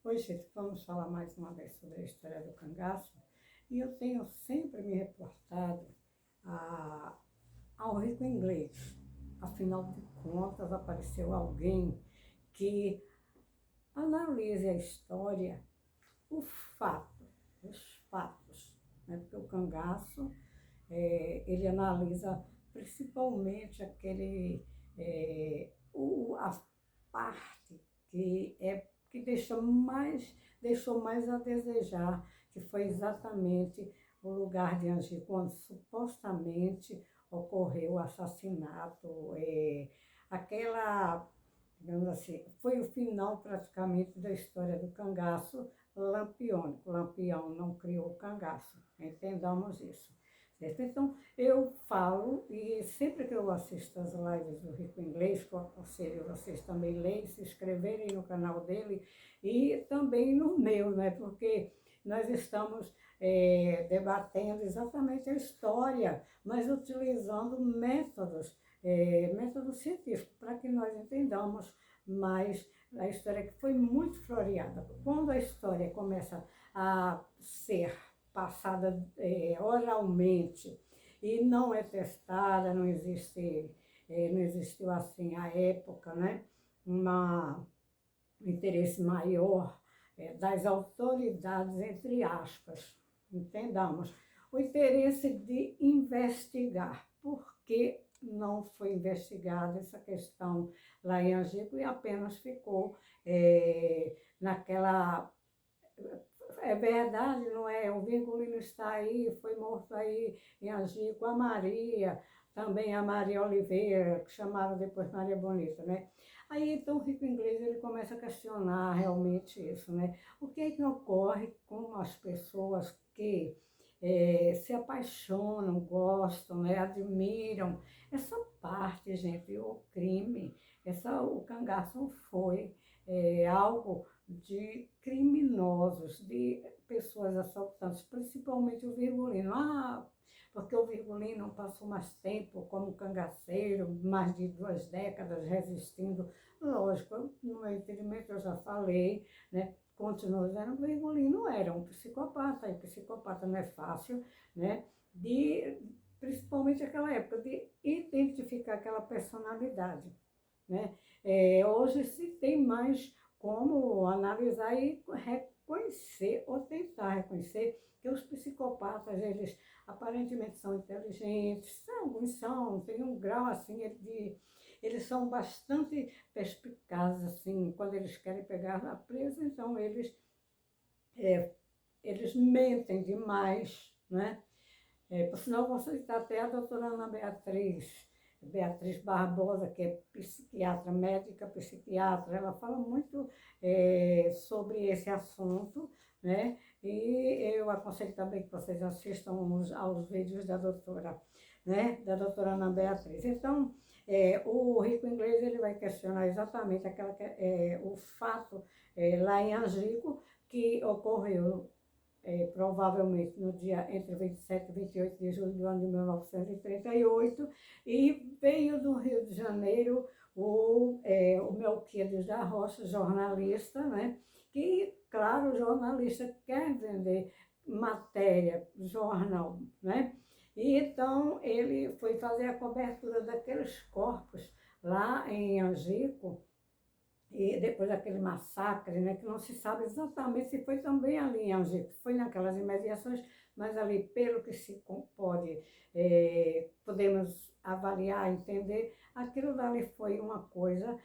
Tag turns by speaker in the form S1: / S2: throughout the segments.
S1: Hoje vamos falar mais uma vez sobre a história do cangaço e eu tenho sempre me reportado a- ao rico inglês. Afinal de contas, apareceu alguém que analise a história, o fato, os fatos, né? Porque o cangaço, ele analisa principalmente a parte que deixou mais a desejar, que foi exatamente o lugar de Angico, onde supostamente ocorreu o assassinato. Aquela, digamos assim, foi o final praticamente da história do cangaço lampiônico. Lampião não criou o cangaço, entendamos isso. Certo? Então, eu falo, e sempre que eu assisto as lives do Rico Inglês, que eu aconselho vocês também lerem, se inscreverem no canal dele e também no meu, né? Porque nós estamos debatendo exatamente a história, mas utilizando métodos científicos, para que nós entendamos mais a história, que foi muito floreada. Quando a história começa a ser passada oralmente e não é testada, não existiu assim à época, né, um interesse maior das autoridades, entre aspas, entendamos, o interesse de investigar. Por que não foi investigada essa questão lá em Angico e apenas ficou naquela... É verdade, não é? O Virgulino está aí, foi morto aí em Angico, a Maria, também a Maria Oliveira, que chamaram depois Maria Bonita, né? Aí então o Rico Inglês ele começa a questionar realmente isso, né? O que é que ocorre com as pessoas que se apaixonam, gostam, né? Admiram essa parte, gente, o crime, o cangaço foi algo de criminosos, de pessoas assaltantes, principalmente o Virgulino. Porque o Virgulino passou mais tempo como cangaceiro, mais de 2 décadas resistindo. Lógico, no meu entendimento eu já falei, né? Continuo dizendo, o Virgulino era um psicopata, e psicopata não é fácil, né? Principalmente naquela época, de identificar aquela personalidade, né? Hoje se tem mais como analisar e reconhecer, ou tentar reconhecer, que os psicopatas, eles aparentemente são inteligentes, alguns são, tem um grau assim eles são bastante perspicazes, assim, quando eles querem pegar a presa, então eles mentem demais, né? Por sinal, vou citar até a doutora Ana Beatriz Barbosa, que é psiquiatra, médica psiquiatra, ela fala muito sobre esse assunto, né? E eu aconselho também que vocês assistam aos vídeos da doutora, né? Da doutora Ana Beatriz. Então, o Rico Inglês ele vai questionar exatamente o fato lá em Angico que ocorreu provavelmente no dia entre 27 e 28 de julho do ano de 1938, e veio do Rio de Janeiro o Melquiades da Rocha, jornalista, né? Que, claro, o jornalista quer vender matéria, jornal, né? E então ele foi fazer a cobertura daqueles corpos lá em Angico, e depois daquele massacre, né, que não se sabe exatamente se foi também ali em Angico, foi naquelas imediações, mas ali, pelo que podemos avaliar, entender, aquilo dali foi uma coisa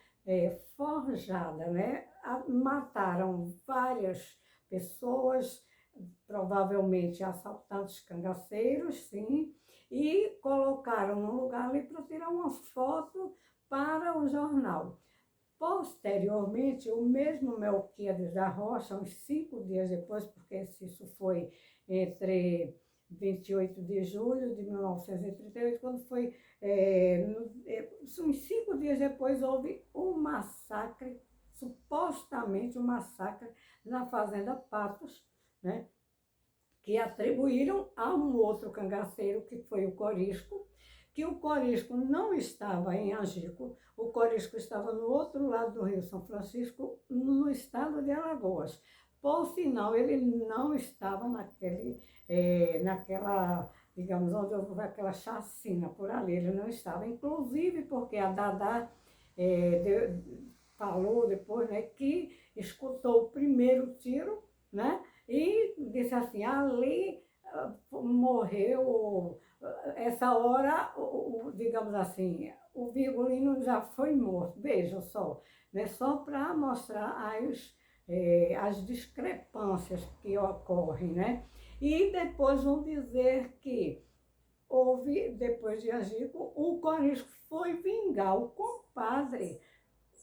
S1: forjada, né? Mataram várias pessoas, provavelmente assaltantes cangaceiros, sim, e colocaram no lugar ali para tirar uma foto para o jornal. Posteriormente, o mesmo Melquiades da Rocha, uns 5 dias depois, porque isso foi entre 28 de julho de 1938, quando foi, uns 5 dias depois, houve um massacre, supostamente um massacre, na Fazenda Patos, né? Que atribuíram a um outro cangaceiro, que foi o Corisco, que o Corisco não estava em Angico, o Corisco estava no outro lado do Rio São Francisco, no estado de Alagoas. Por sinal, ele não estava naquela, digamos, onde houve aquela chacina por ali, ele não estava. Inclusive porque a Dadá falou depois, né, que escutou o primeiro tiro, né, e disse assim, ali morreu, essa hora, digamos assim, o Virgulino já foi morto. Veja só, né, só para mostrar as discrepâncias que ocorrem, né? E depois vão dizer que houve, depois de Angico, o Corisco foi vingar o compadre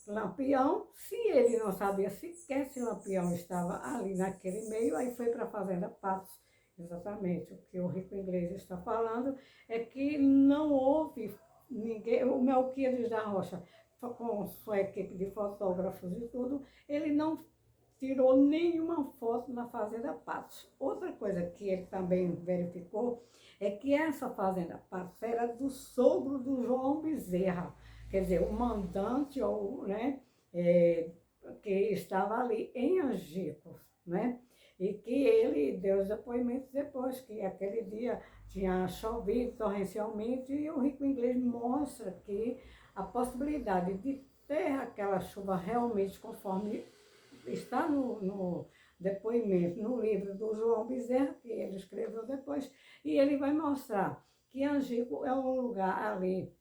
S1: Lampião. Se ele não sabia sequer se Lampião estava ali naquele meio, aí foi para a Fazenda Patos. Exatamente, o que o Rico Inglês está falando é que não houve ninguém, o Melquiades da Rocha, com sua equipe de fotógrafos e tudo, ele não tirou nenhuma foto na Fazenda Patos. Outra coisa que ele também verificou é que essa Fazenda Patos era do sogro do João Bezerra, quer dizer, o mandante, né, que estava ali em Angico, né? E que ele deu os depoimentos depois, que aquele dia tinha chovido torrencialmente, e o Rico Inglês mostra que a possibilidade de ter aquela chuva realmente conforme está no depoimento, no livro do João Bezerra, que ele escreveu depois, e ele vai mostrar que Angico é um lugar ali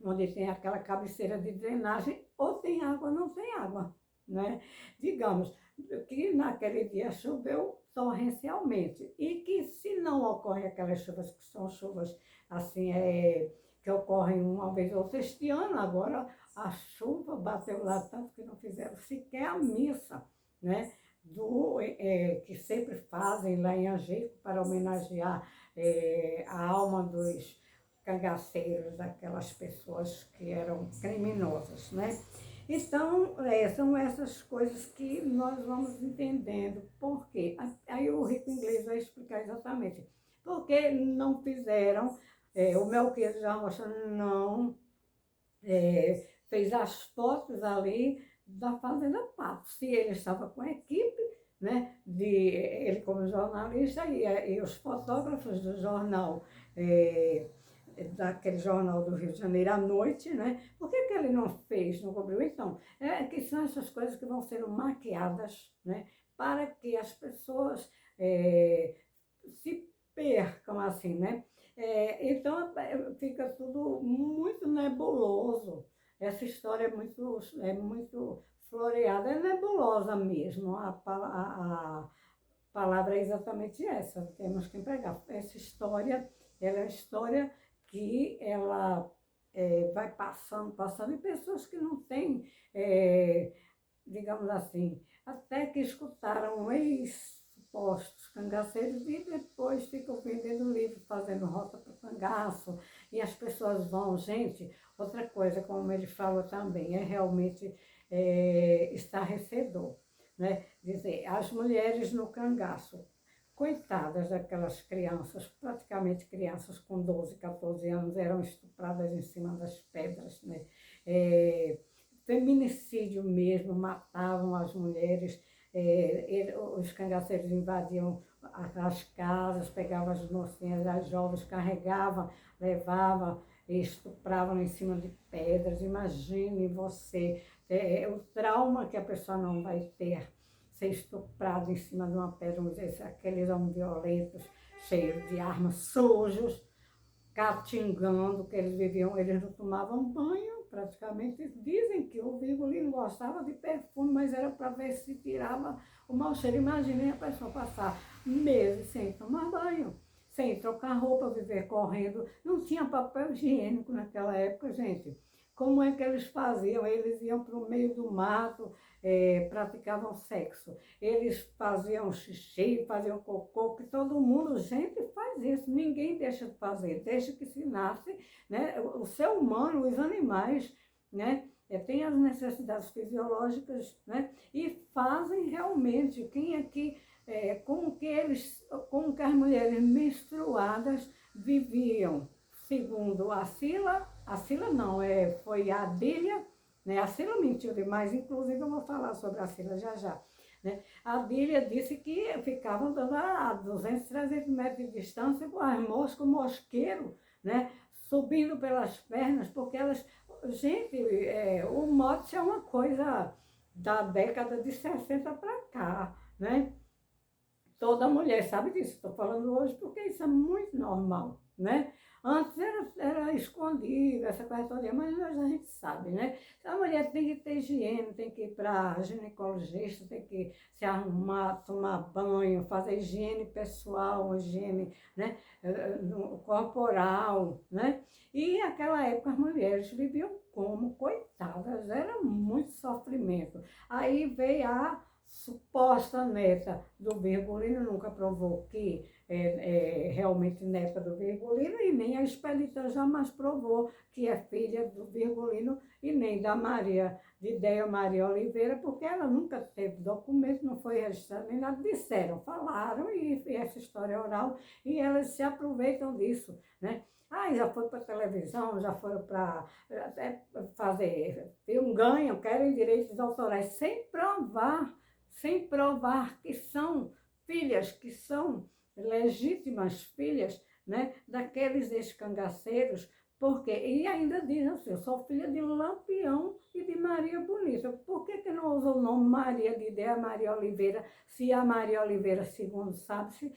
S1: onde tem aquela cabeceira de drenagem, ou tem água ou não tem água, né? Digamos que naquele dia choveu torrencialmente, e que se não ocorre aquelas chuvas que são chuvas assim, que ocorrem uma vez ou outra este ano, agora a chuva bateu lá tanto que não fizeram sequer a missa, né? Que sempre fazem lá em Angico para homenagear a alma dos cangaceiros, daquelas pessoas que eram criminosas, né? Então, são essas coisas que nós vamos entendendo. Por quê? Aí o Rico Inglês vai explicar exatamente. Porque não fizeram, o Melquiades da Rocha não fez as fotos ali da Fazenda Patos. Se ele estava com a equipe, né, ele como jornalista e os fotógrafos do jornal, daquele jornal do Rio de Janeiro à noite, né? Por que ele não fez, não cobriu? Então, que são essas coisas que vão sendo maquiadas, né? Para que as pessoas se percam assim, né? Então, fica tudo muito nebuloso. Essa história é muito floreada, é nebulosa mesmo. A palavra é exatamente essa, temos que empregar. Essa história, ela é uma história que ela vai passando, e pessoas que não têm, digamos assim, até que escutaram ex-supostos cangaceiros e depois ficam vendendo livro, fazendo rota para o cangaço, e as pessoas vão, gente, outra coisa, como ele falou também, é realmente estarrecedor, né? Dizer, as mulheres no cangaço, coitadas daquelas crianças, praticamente crianças com 12, 14 anos, eram estupradas em cima das pedras, né? Feminicídio mesmo, matavam as mulheres, os cangaceiros invadiam as casas, pegavam as mocinhas, as jovens, carregavam, levavam, estupravam em cima de pedras. Imagine você, o trauma que a pessoa não vai ter, ser estuprado em cima de uma pedra, vamos dizer, aqueles homens violentos, cheios de armas, sujos, catingando, que eles não tomavam banho, praticamente. Dizem que o Virgulino gostava de perfume, mas era para ver se tirava o mau cheiro. Imaginem a pessoa passar meses sem tomar banho, sem trocar roupa, viver correndo. Não tinha papel higiênico naquela época, gente. Como é que eles faziam? Eles iam para o meio do mato, praticavam sexo. Eles faziam xixi, faziam cocô, que todo mundo, gente, faz isso. Ninguém deixa de fazer, deixa que se nasce, né? O ser humano, os animais, né? Tem as necessidades fisiológicas, né? E fazem realmente. Quem é que, como que as mulheres menstruadas viviam? segundo a Cila não, foi a Adília, né? A Cila mentiu demais, inclusive eu vou falar sobre a Cila já já. Né? A Adília disse que ficavam dando a 200, 300 metros de distância com as moscas, o mosqueiro, né? Subindo pelas pernas, porque elas... Gente, o mote é uma coisa da década de 60 para cá, né? Toda mulher sabe disso, estou falando hoje porque isso é muito normal, né? Antes era escondido, essa coisa toda, mas hoje a gente sabe, né? A mulher tem que ter higiene, tem que ir para ginecologista, tem que se arrumar, tomar banho, fazer higiene pessoal, higiene, né? Corporal, né? E naquela época as mulheres viviam como? Coitadas, era muito sofrimento. Aí veio a suposta neta do Virgulino, nunca provou que é realmente neta do Virgulino, e nem a Expedita jamais provou que é filha do Virgulino e nem da Maria, de Deia Maria Oliveira, porque ela nunca teve documento, não foi registrada nem nada. Disseram, falaram, e essa história oral, e elas se aproveitam disso, né? Ah, já foi para televisão, já foram para fazer filme, ganham, querem direitos autorais, sem provar que são filhas, que são legítimas filhas, né, daqueles ex-cangaceiros, porque, e ainda dizem assim, eu sou filha de Lampião e de Maria Bonita. Por que não usa o nome Maria de Ideia Maria Oliveira, se a Maria Oliveira, segundo sabe,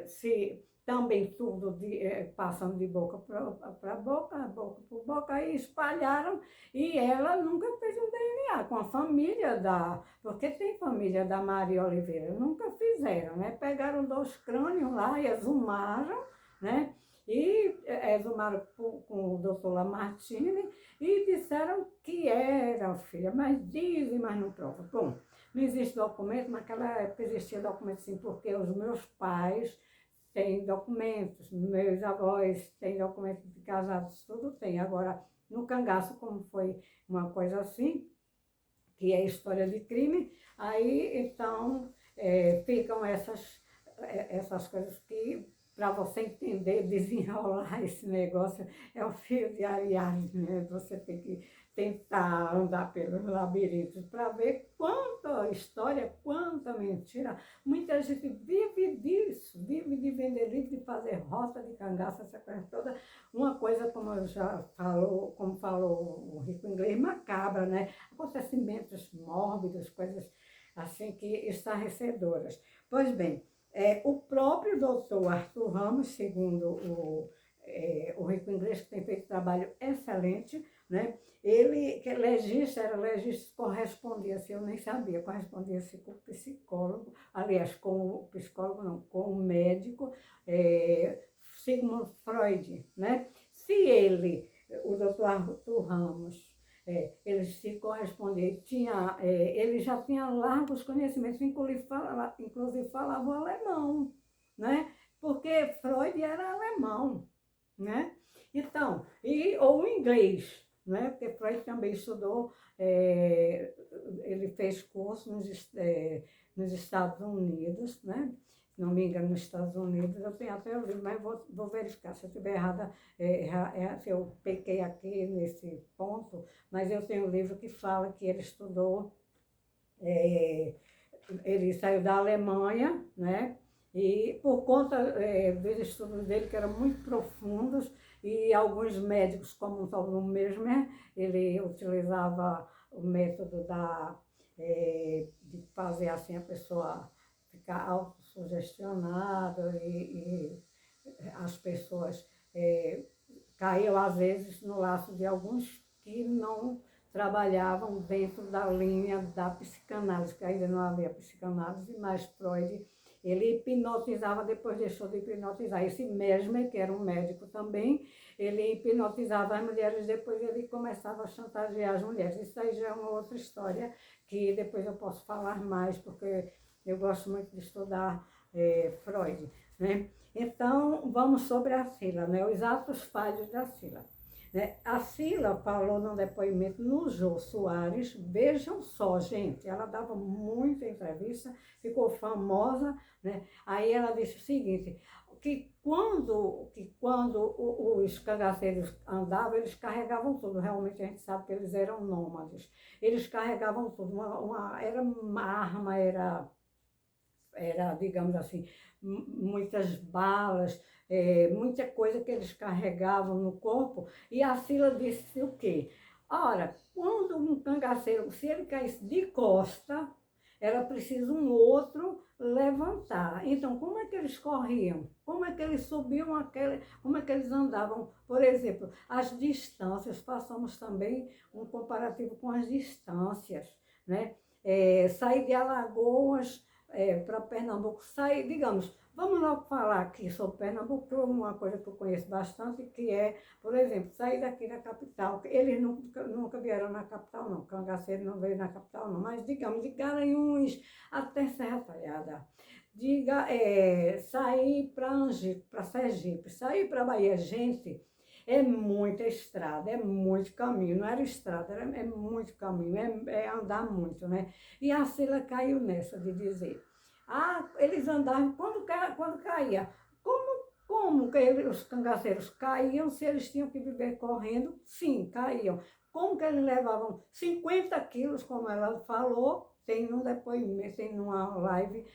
S1: se também tudo passando de boca para boca, boca por boca, aí espalharam, e ela nunca fez um DNA com a família porque tem família da Maria Oliveira, nunca fizeram, né? Pegaram 2 crânios lá e exumaram, né? E exumaram com o doutor Lamartine e disseram que era filha, mas dizem, mas não provam. Bom, não existe documento, naquela época existia documento sim, porque os meus pais têm documentos, meus avós têm documentos de casados, tudo tem. Agora, no cangaço, como foi uma coisa assim, que é história de crime, aí então ficam essas coisas que, para você entender, desenrolar esse negócio, é o fio de Ariadne, né? Você tem que tentar andar pelos labirintos para ver quanta história, quanta mentira. Muita gente vive disso, vive de vender livro, de fazer roça de cangaço, essa coisa toda. Uma coisa, como falou o Rico Inglês, macabra, né? Acontecimentos mórbidos, coisas assim que estarrecedoras. Pois bem, o próprio doutor Arthur Ramos, segundo o Rico Inglês, que tem feito trabalho excelente, né? Ele, que era legista, correspondia-se, eu nem sabia, correspondia-se com o psicólogo, aliás, com o psicólogo não, com o médico, Sigmund Freud, né? Se ele, o doutor Arthur Ramos, ele se correspondia, ele já tinha largos conhecimentos, inclusive falava o alemão, né? Porque Freud era alemão, né? Então, ou o inglês, né? Porque Freud também estudou, ele fez curso nos Estados Unidos, né? Se não me engano, nos Estados Unidos, eu tenho até o livro, mas vou verificar se eu estiver errada, se eu pequei aqui nesse ponto, mas eu tenho um livro que fala que ele estudou, ele saiu da Alemanha, né? E por conta dos estudos dele, que eram muito profundos, e alguns médicos, como o mesmo, ele utilizava o método de fazer assim a pessoa ficar autossugestionada, e as pessoas caíam às vezes no laço de alguns que não trabalhavam dentro da linha da psicanálise, que ainda não havia psicanálise, mas Freud, ele hipnotizava, depois deixou de hipnotizar. Esse Mesmer, que era um médico também, ele hipnotizava as mulheres, depois ele começava a chantagear as mulheres. Isso aí já é uma outra história, que depois eu posso falar mais, porque eu gosto muito de estudar Freud, né? Então, vamos sobre a Cila, né? Os atos falhos da Cila. Né? A Cila falou num depoimento no Jô Soares, vejam só, gente, ela dava muita entrevista, ficou famosa, né? Aí ela disse o seguinte, que quando os cangaceiros andavam, eles carregavam tudo. Realmente a gente sabe que eles eram nômades. Eles carregavam tudo. Era uma arma, era, digamos assim, muitas balas, muita coisa que eles carregavam no corpo. E a Sila disse o quê? Ora, quando um cangaceiro, se ele caísse de costa, era preciso um outro levantar. Então, como é que eles corriam? Como é que eles subiam como é que eles andavam? Por exemplo, as distâncias, façamos também um comparativo com as distâncias, né? Sair de Alagoas para Pernambuco, sair, digamos, vamos logo falar aqui sobre Pernambuco, uma coisa que eu conheço bastante, que é, por exemplo, sair daqui da capital. Eles nunca vieram na capital, não. Cangaceiro não veio na capital, não. Mas, digamos, de Garanhuns até Serra Talhada. Sair para Angico, para Sergipe, sair para Bahia, gente, é muita estrada, é muito caminho. Não era estrada, é muito caminho, é andar muito, né? E a Sila caiu nessa de dizer, eles andavam, quando caía, como que os cangaceiros caíam se eles tinham que viver correndo? Sim, caíam. Como que eles levavam 50 quilos, como ela falou, tem um depoimento, tem numa live,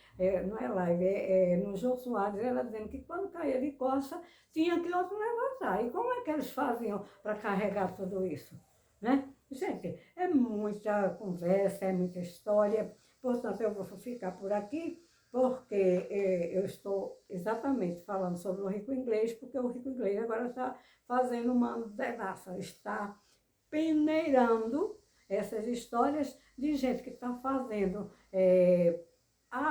S1: não é live, no Jô Soares, ela dizendo que quando caía de costa, tinha que outro levantar. E como é que eles faziam para carregar tudo isso? Né? Gente, é muita conversa, é muita história, portanto eu vou ficar por aqui, porque eu estou exatamente falando sobre o rico inglês, porque o rico inglês agora está fazendo uma devassa, está peneirando essas histórias de gente que está fazendo,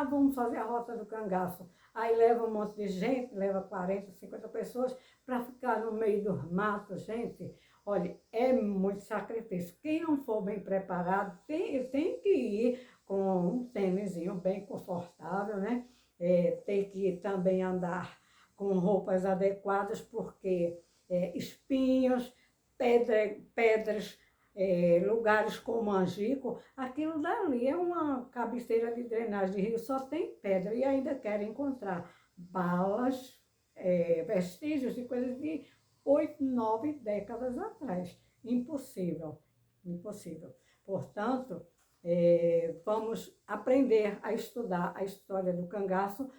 S1: vamos fazer a Rota do Cangaço. Aí leva um monte de gente, leva 40, 50 pessoas para ficar no meio dos matos, gente. Olha, é muito sacrifício. Quem não for bem preparado, tem que ir com um tênisinho bem confortável, né? Tem que também andar com roupas adequadas, porque espinhos, pedras, lugares como Angico, aquilo dali é uma cabeceira de drenagem de rio, só tem pedra, e ainda querem encontrar balas, vestígios de coisas de 8, 9 décadas atrás. Impossível, impossível. Portanto, vamos aprender a estudar a história do cangaço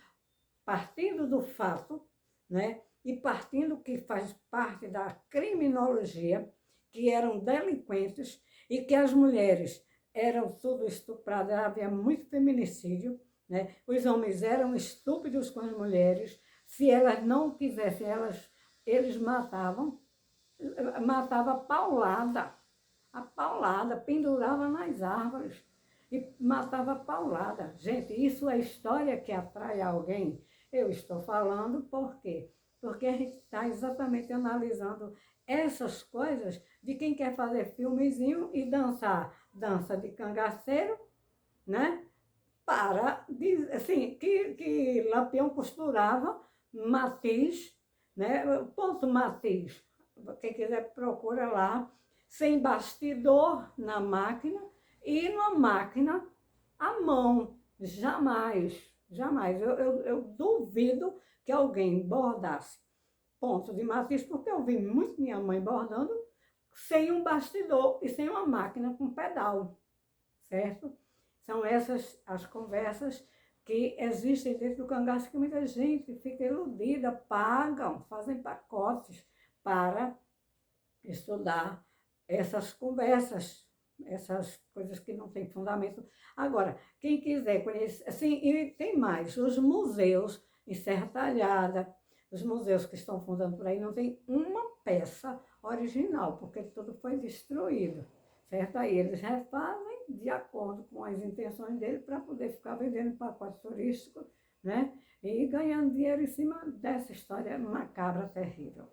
S1: partindo do fato, né? E partindo que faz parte da criminologia, que eram delinquentes e que as mulheres eram tudo estupradas, havia muito feminicídio, né? Os homens eram estúpidos com as mulheres, se elas não quisessem, eles matavam a paulada, pendurava nas árvores e matava a paulada. Gente, isso é história que atrai alguém? Eu estou falando por quê? Porque a gente está exatamente analisando essas coisas de quem quer fazer filmezinho e dançar dança de cangaceiro, né? Assim, que Lampião costurava, Matiz, né? Ponto Matiz. Quem quiser procura lá, sem bastidor na máquina e na máquina à mão. Jamais, jamais. Eu duvido que alguém bordasse ponto de Matiz, porque eu vi muito minha mãe bordando sem um bastidor e sem uma máquina com pedal, certo? São essas as conversas que existem dentro do cangaço, que muita gente fica iludida, pagam, fazem pacotes para estudar essas conversas, essas coisas que não têm fundamento. Agora, quem quiser conhecer, assim, e tem mais, os museus em Serra Talhada, os museus que estão fundando por aí, não tem uma peça original, porque tudo foi destruído, certo? Aí eles refazem de acordo com as intenções dele para poder ficar vendendo pacote turístico, né? E ganhando dinheiro em cima dessa história macabra, terrível.